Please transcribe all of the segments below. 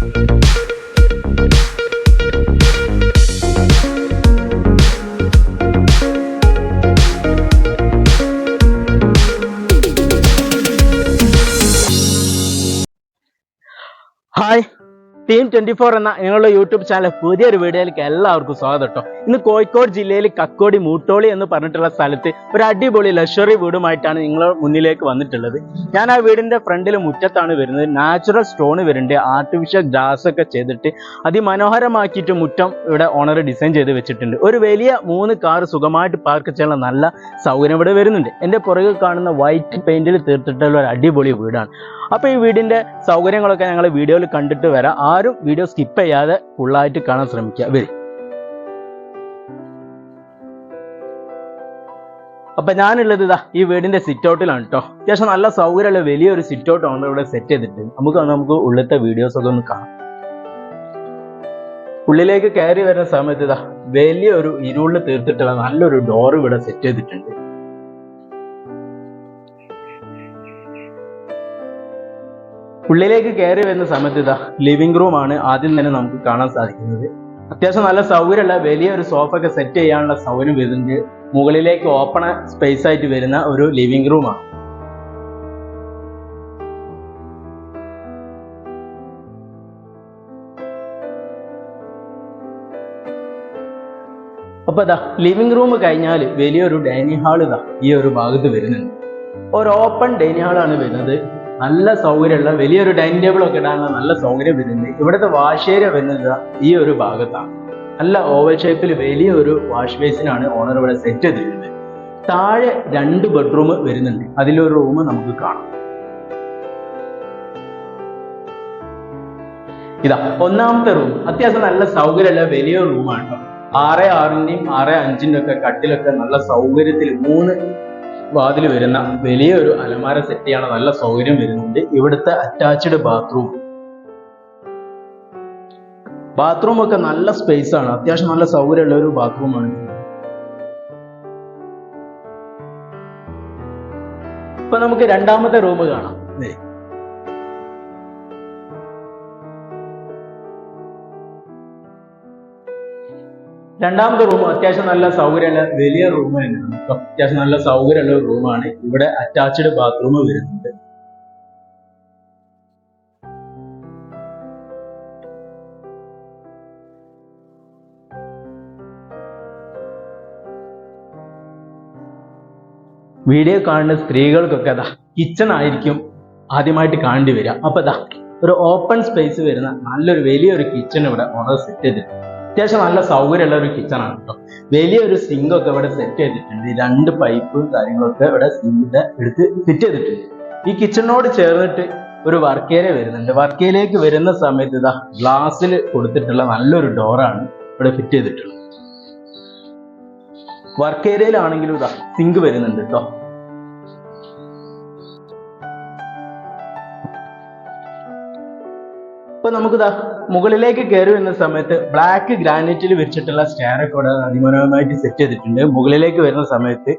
Hi, team 24 എന്ന ഞങ്ങളുടെ YouTube channel പുതിയൊരു വീഡിയോയിലേക്ക് എല്ലാവർക്കും സ്വാഗതം കേട്ടോ. ഇന്ന് കോഴിക്കോട് ജില്ലയിൽ കക്കോടി മൂട്ടോളി എന്ന് പറഞ്ഞിട്ടുള്ള സ്ഥലത്ത് ഒരു അടിപൊളി ലക്ഷറി വീടുമായിട്ടാണ് നിങ്ങളുടെ മുന്നിലേക്ക് വന്നിട്ടുള്ളത്. ഞാൻ ആ വീടിന്റെ ഫ്രണ്ടിൽ മുറ്റത്താണ് വരുന്നത്. നാച്ചുറൽ സ്റ്റോൺ വരുന്നുണ്ട്, ആർട്ടിഫിഷ്യൽ ഗ്രാസ് ഒക്കെ ചെയ്തിട്ട് അതിമനോഹരമാക്കിയിട്ട് മുറ്റം ഇവിടെ ഓണർ ഡിസൈൻ ചെയ്ത് വെച്ചിട്ടുണ്ട്. ഒരു വലിയ 3 കാർ സുഖമായിട്ട് പാർക്ക് ചെയ്യാനുള്ള നല്ല സൗകര്യം ഇവിടെ വരുന്നുണ്ട്. എൻ്റെ പുറകിൽ കാണുന്ന വൈറ്റ് പെയിന്റിൽ തീർത്തിട്ടുള്ള ഒരു അടിപൊളി വീടാണ്. അപ്പോൾ ഈ വീടിന്റെ സൗകര്യങ്ങളൊക്കെ ഞങ്ങൾ വീഡിയോയിൽ കണ്ടിട്ട് വരാം. ആരും വീഡിയോ സ്കിപ്പ് ചെയ്യാതെ ഫുള്ളായിട്ട് കാണാൻ ശ്രമിക്കുക. വരും. അപ്പൊ ഞാനുള്ളത് ഇതാ ഈ വീടിന്റെ സിറ്റ് ഔട്ടിലാണ് കേട്ടോ. അത്യാവശ്യം നല്ല സൗകര്യമുള്ള വലിയൊരു സിറ്റ് ഔട്ട് ആണ് ഇവിടെ സെറ്റ് ചെയ്തിട്ടുണ്ട്. നമുക്ക് ഉള്ളിലത്തെ വീഡിയോസ് ഒക്കെ ഒന്ന് കാണാം. ഉള്ളിലേക്ക് കയറി വരുന്ന സമയത്ത് ഇതാ വലിയൊരു ഇരുളിൽ തീർത്തിട്ടുള്ള നല്ലൊരു ഡോർ ഇവിടെ സെറ്റ് ചെയ്തിട്ടുണ്ട്. ഉള്ളിലേക്ക് കയറി വരുന്ന സമയത്ത് ഇതാ ലിവിംഗ് റൂം ആണ് ആദ്യം തന്നെ നമുക്ക് കാണാൻ സാധിക്കുന്നത്. അത്യാവശ്യം നല്ല സൗകര്യമുള്ള വലിയൊരു സോഫ ഒക്കെ സെറ്റ് ചെയ്യാനുള്ള സൗകര്യം വരുന്നുണ്ട്. മുകളിലേക്ക് ഓപ്പൺ സ്പേസ് ആയിട്ട് വരുന്ന ഒരു ലിവിംഗ് റൂമാണ്. അപ്പൊ ഇതാ ലിവിംഗ് റൂം കഴിഞ്ഞാൽ വലിയൊരു ഡൈനിങ് ഹാൾ ഇതാ ഈ ഒരു ഭാഗത്ത് വരുന്നുണ്ട്. ഒരു ഓപ്പൺ ഡൈനിങ് ഹാളാണ് വരുന്നത്. നല്ല സൗകര്യമുള്ള വലിയൊരു ഡൈനിങ് ടേബിൾ ഒക്കെ ഇടാനുള്ള നല്ല സൗകര്യം വരുന്നുണ്ട്. ഇവിടുത്തെ വാഷ് ഏരിയ വരുന്നത് ഈ ഒരു ഭാഗത്താണ്. നല്ല ഓവൽ ഷേപ്പിൽ വലിയൊരു വാഷ് ബേസിനാണ് ഓണർ ഇവിടെ സെറ്റ് ചെയ്തിട്ടുള്ളത്. താഴെ 2 ബെഡ്റൂം വരുന്നുണ്ട്. അതിലൊരു റൂം നമുക്ക് കാണാം. ഇതാ ഒന്നാമത്തെ റൂം. അത്യാവശ്യം നല്ല സൗകര്യമുള്ള വലിയൊരു റൂമാണ് കേട്ടോ. 6'6" 6'5" ഒക്കെ കട്ടിലൊക്കെ നല്ല സൗകര്യത്തിൽ 3 വാതിൽ വരുന്ന വലിയൊരു അലമാര സെറ്റ് ചെയ്യണ നല്ല സൗകര്യം വരുന്നുണ്ട്. ഇവിടുത്തെ അറ്റാച്ച്ഡ് ബാത്റൂം ഒക്കെ നല്ല സ്പേസ് ആണ്. അത്യാവശ്യം നല്ല സൗകര്യമുള്ള ഒരു ബാത്റൂമാണ്. ഇപ്പൊ നമുക്ക് രണ്ടാമത്തെ റൂം കാണാം. രണ്ടാമത്തെ റൂം അത്യാവശ്യം നല്ല സൗകര്യമുള്ള വലിയ റൂം തന്നെയാണ്. അത്യാവശ്യം നല്ല സൗകര്യമുള്ള ഒരു റൂമാണ്. ഇവിടെ അറ്റാച്ച്ഡ് ബാത്റൂം വരുന്നുണ്ട്. വീഡിയോ കാണുന്ന സ്ത്രീകൾക്കൊക്കെ അതാ കിച്ചൺ ആയിരിക്കും ആദ്യമായിട്ട് കാണേണ്ടി വരിക. അപ്പൊ ഇതാ ഒരു ഓപ്പൺ സ്പേസ് വരുന്ന നല്ലൊരു വലിയൊരു കിച്ചൺ ഇവിടെ ഓണർ സെറ്റ് ചെയ്തിട്ടുണ്ട്. അത്യാവശ്യം നല്ല സൗകര്യമുള്ള ഒരു കിച്ചണാണ് കേട്ടോ. വലിയൊരു സിങ്ക് ഒക്കെ ഇവിടെ സെറ്റ് ചെയ്തിട്ടുണ്ട്. 2 പൈപ്പും കാര്യങ്ങളൊക്കെ ഇവിടെ സിങ്കിന്റെ എടുത്ത് ഫിറ്റ് ചെയ്തിട്ടുണ്ട്. ഈ കിച്ചണിനോട് ചേർന്നിട്ട് ഒരു വർക്ക് ഏരിയ വരുന്നുണ്ട്. വർക്ക് ഏരിയയിലേക്ക് വരുന്ന സമയത്ത് ഇതാ ഗ്ലാസ്സിൽ കൊടുത്തിട്ടുള്ള നല്ലൊരു ഡോറാണ് ഇവിടെ ഫിറ്റ് ചെയ്തിട്ടുള്ളത്. വർക്ക് ഏരിയയിലാണെങ്കിലും ഇതാ സിങ്ക് വരുന്നുണ്ട് കേട്ടോ. ഇപ്പൊ നമുക്കിതാ മുകളിലേക്ക് കയറി വരുന്ന സമയത്ത് ബ്ലാക്ക് ഗ്രാനൈറ്റിൽ വെച്ചിട്ടുള്ള സ്റ്റെയർ ഒക്കെ ഇവിടെ അതിമനോഹരമായിട്ട് സെറ്റ് ചെയ്തിട്ടുണ്ട്. മുകളിലേക്ക് വരുന്ന സമയത്ത്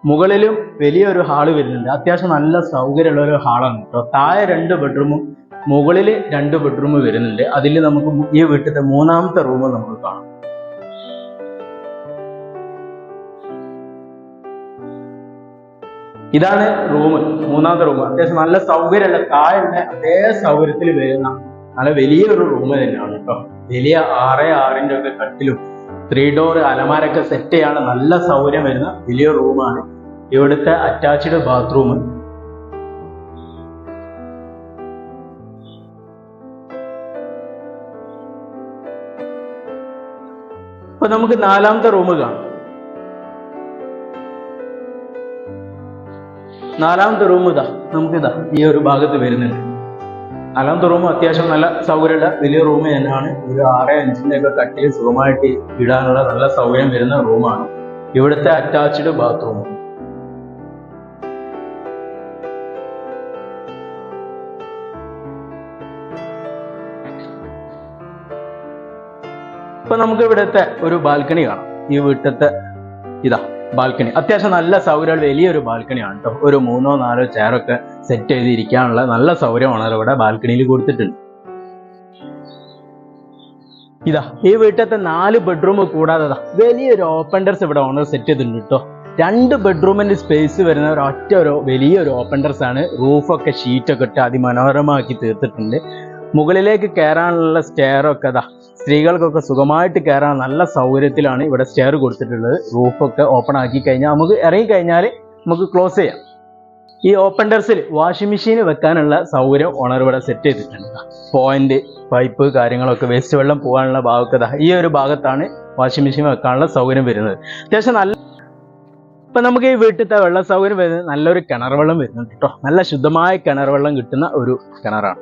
മുകളിലും വലിയൊരു ഹാള് വരുന്നുണ്ട്. അത്യാവശ്യം നല്ല സൗകര്യമുള്ള ഒരു ഹാളാണ് കേട്ടോ. താഴെ 2 ബെഡ്റൂമും മുകളിൽ 2 ബെഡ്റൂം വരുന്നുണ്ട്. അതിൽ നമുക്ക് ഈ വീട്ടിലെ 3ാമത്തെ റൂം നമുക്ക് കാണാം. ഇതാണ് റൂം, 3ാമത്തെ റൂം. അത്യാവശ്യം നല്ല സൗകര്യമുള്ള താഴെ അതേ സൗകര്യത്തിൽ വരുന്ന നല്ല വലിയൊരു റൂം തന്നെയാണ് കേട്ടോ. വലിയ 6'6" ഒക്കെ കട്ടിലും 3 ഡോർ അലമാരൊക്കെ സെറ്റ് ചെയ്യാനുള്ള നല്ല സൗകര്യം വരുന്ന വലിയ റൂമാണ്. ഇവിടുത്തെ അറ്റാച്ച്ഡ് ബാത്റൂം. ഇപ്പൊ നമുക്ക് 4ാമത്തെ റൂം കാണാം. 4ാമത്തെ റൂം നമുക്കിതാ ഈ ഒരു ഭാഗത്ത് വരുന്നുണ്ട്. 4ാമത്തെ റൂം അത്യാവശ്യം നല്ല സൗകര്യമുള്ള വലിയ റൂം തന്നെയാണ്. ഒരു 6'5" ഒക്കെ കട്ടിൽ സുഖമായിട്ട് ഇടാനുള്ള നല്ല സൗകര്യം വരുന്ന റൂമാണ്. ഇവിടുത്തെ അറ്റാച്ച്ഡ് ബാത്റൂം. ഇപ്പൊ നമുക്ക് ഇവിടുത്തെ ഒരു ബാൽക്കണി കാണാം. ഈ വീട്ടിലത്തെ ഇതാ ബാൽക്കണി. അത്യാവശ്യം നല്ല സൗകര്യമുള്ള വലിയൊരു ബാൽക്കണിയാണ് കേട്ടോ. ഒരു 3 or 4 ചെയറൊക്കെ സെറ്റ് ചെയ്തിരിക്കാനുള്ള നല്ല സൗകര്യമാണ് ഇവിടെ ബാൽക്കണിയിൽ കൊടുത്തിട്ടുണ്ട്. ഇതാ ഈ വീട്ടിലത്തെ 4 ബെഡ്റൂം കൂടാതെ വലിയൊരു ഓപ്പൺ ടെറസ് ഇവിടെ ഓണർ സെറ്റ് ചെയ്തിട്ടുണ്ട് കേട്ടോ. 2 ബെഡ്റൂമിന്റെ സ്പേസ് വരുന്ന ഒരു വലിയൊരു ഓപ്പൺ ടെറസ് ആണ്. റൂഫൊക്കെ ഷീറ്റൊക്കെ ഇട്ട് അതിമനോഹരമാക്കി തീർത്തിട്ടുണ്ട്. മുകളിലേക്ക് കയറാനുള്ള സ്റ്റെയറൊക്കെ സ്ത്രീകൾക്കൊക്കെ സുഖമായിട്ട് കയറാൻ നല്ല സൗകര്യത്തിലാണ് ഇവിടെ സ്റ്റെയർ കൊടുത്തിട്ടുള്ളത്. റൂഫൊക്കെ ഓപ്പൺ ആക്കി കഴിഞ്ഞാൽ നമുക്ക് ഇറങ്ങി കഴിഞ്ഞാൽ നമുക്ക് ക്ലോസ് ചെയ്യാം. ഈ ഓപ്പൺ ടെറസിൽ വാഷിംഗ് മെഷീൻ വെക്കാനുള്ള സൗകര്യം ഓണർ ഇവിടെ സെറ്റ് ചെയ്തിട്ടുണ്ട്. പോയിന്റ് പൈപ്പ് കാര്യങ്ങളൊക്കെ വേസ്റ്റ് വെള്ളം പോകാനുള്ള ഭാഗത്ത് ഈ ഒരു ഭാഗത്താണ് വാഷിംഗ് മെഷീൻ വെക്കാനുള്ള സൗകര്യം വരുന്നത്. അത്യാവശ്യം നല്ല ഇപ്പൊ നമുക്ക് ഈ വീട്ടിലത്തെ വെള്ള സൗകര്യം വരുന്നത് നല്ലൊരു കിണർ വെള്ളം വരുന്നുണ്ട് കേട്ടോ. നല്ല ശുദ്ധമായ കിണർ വെള്ളം കിട്ടുന്ന ഒരു കിണറാണ്.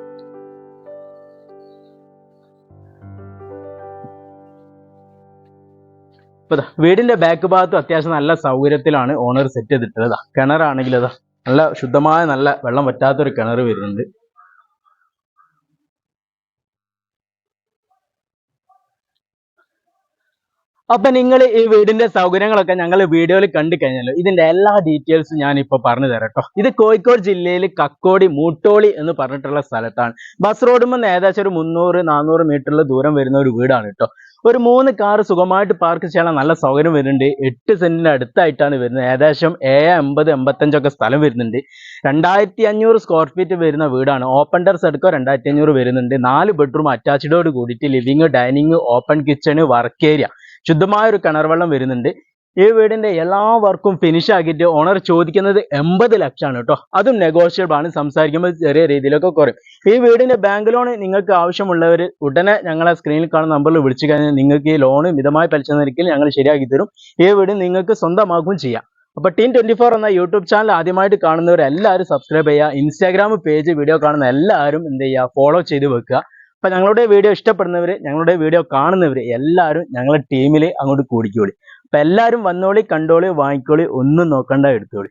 ഇപ്പൊ വീടിന്റെ ബാക്ക് ഭാഗത്തും അത്യാവശ്യം നല്ല സൗകര്യത്തിലാണ് ഓണർ സെറ്റ് ചെയ്തിട്ടുള്ളത്. കിണറാണെങ്കിൽ നല്ല ശുദ്ധമായ നല്ല വെള്ളം പറ്റാത്തൊരു കിണർ വരുന്നുണ്ട്. അപ്പൊ നിങ്ങൾ ഈ വീടിന്റെ സൗകര്യങ്ങളൊക്കെ ഞങ്ങൾ വീഡിയോയിൽ കണ്ടു കഴിഞ്ഞല്ലോ. ഇതിന്റെ എല്ലാ ഡീറ്റെയിൽസും ഞാൻ ഇപ്പൊ പറഞ്ഞു തരാം കേട്ടോ. ഇത് കോഴിക്കോട് ജില്ലയിൽ കക്കോടി മൂട്ടോളി എന്ന് പറഞ്ഞിട്ടുള്ള സ്ഥലത്താണ്. ബസ് റോഡിൽ നിന്ന് ഏകദേശം ഒരു 300-400 മീറ്ററിൽ ദൂരം വരുന്ന ഒരു വീടാണ് കേട്ടോ. ഒരു 3 കാർ സുഖമായിട്ട് പാർക്ക് ചെയ്യാൻ നല്ല സൗകര്യം വരുന്നുണ്ട്. 8 സെന്റിന്റെ അടുത്തായിട്ടാണ് വരുന്നത്. ഏകദേശം 80-85 സ്ഥലം വരുന്നുണ്ട്. 2500 സ്ക്വയർ ഫീറ്റ് വരുന്ന വീടാണ്. ഓപ്പൺ ടെറസ് എടുക്കുക 2500 വരുന്നുണ്ട്. 4 ബെഡ്റൂം അറ്റാച്ച്ഡോട് കൂടിയിട്ട് living, dining, open kitchen, work area, ശുദ്ധമായ ഒരു കിണർ വെള്ളം വരുന്നുണ്ട്. ഈ വീടിന്റെ എല്ലാ വർക്കും ഫിനിഷ് ആക്കിയിട്ട് ഓണർ ചോദിക്കുന്നത് 80 ലക്ഷമാണ് കേട്ടോ. അതും നെഗോഷ്യബിൾ ആണ്. സംസാരിക്കുമ്പോൾ ചെറിയ രീതിയിലൊക്കെ കുറയും. ഈ വീടിന്റെ ബാങ്ക് ലോൺ നിങ്ങൾക്ക് ആവശ്യമുള്ളവർ ഉടനെ ഞങ്ങളെ സ്ക്രീനിൽ കാണുന്ന നമ്പറിൽ വിളിച്ചു കഴിഞ്ഞാൽ നിങ്ങൾക്ക് ഈ ലോൺ മിതമായ പലിശ നിരക്കിൽ ഞങ്ങൾ ശരിയാക്കി തരും. ഈ വീട് നിങ്ങൾക്ക് സ്വന്തമാക്കുകയും ചെയ്യാം. അപ്പൊ Team24 എന്ന യൂട്യൂബ് ചാനൽ ആദ്യമായിട്ട് കാണുന്നവരെല്ലാവരും സബ്സ്ക്രൈബ് ചെയ്യുക. ഇൻസ്റ്റാഗ്രാം പേജ് വീഡിയോ കാണുന്ന എല്ലാവരും എന്ത് ചെയ്യുക, ഫോളോ ചെയ്ത് വെക്കുക. അപ്പൊ ഞങ്ങളുടെ വീഡിയോ ഇഷ്ടപ്പെടുന്നവര്, ഞങ്ങളുടെ വീഡിയോ കാണുന്നവര് എല്ലാവരും ഞങ്ങളുടെ ടീമിൽ അങ്ങോട്ട് കൂടിക്കോളി. അപ്പൊ എല്ലാവരും വന്നോളി, കണ്ടോളി, വാങ്ങിക്കോളി, ഒന്നും നോക്കണ്ട, എടുത്തോളി.